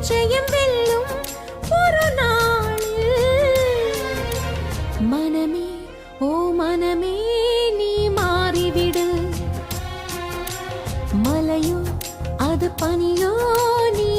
ஜெயம் வெல்லும் ஒரு நாளில் மனமே ஓ மனமே நீ மாறிவிடு மலையோ அது பனியோ நீ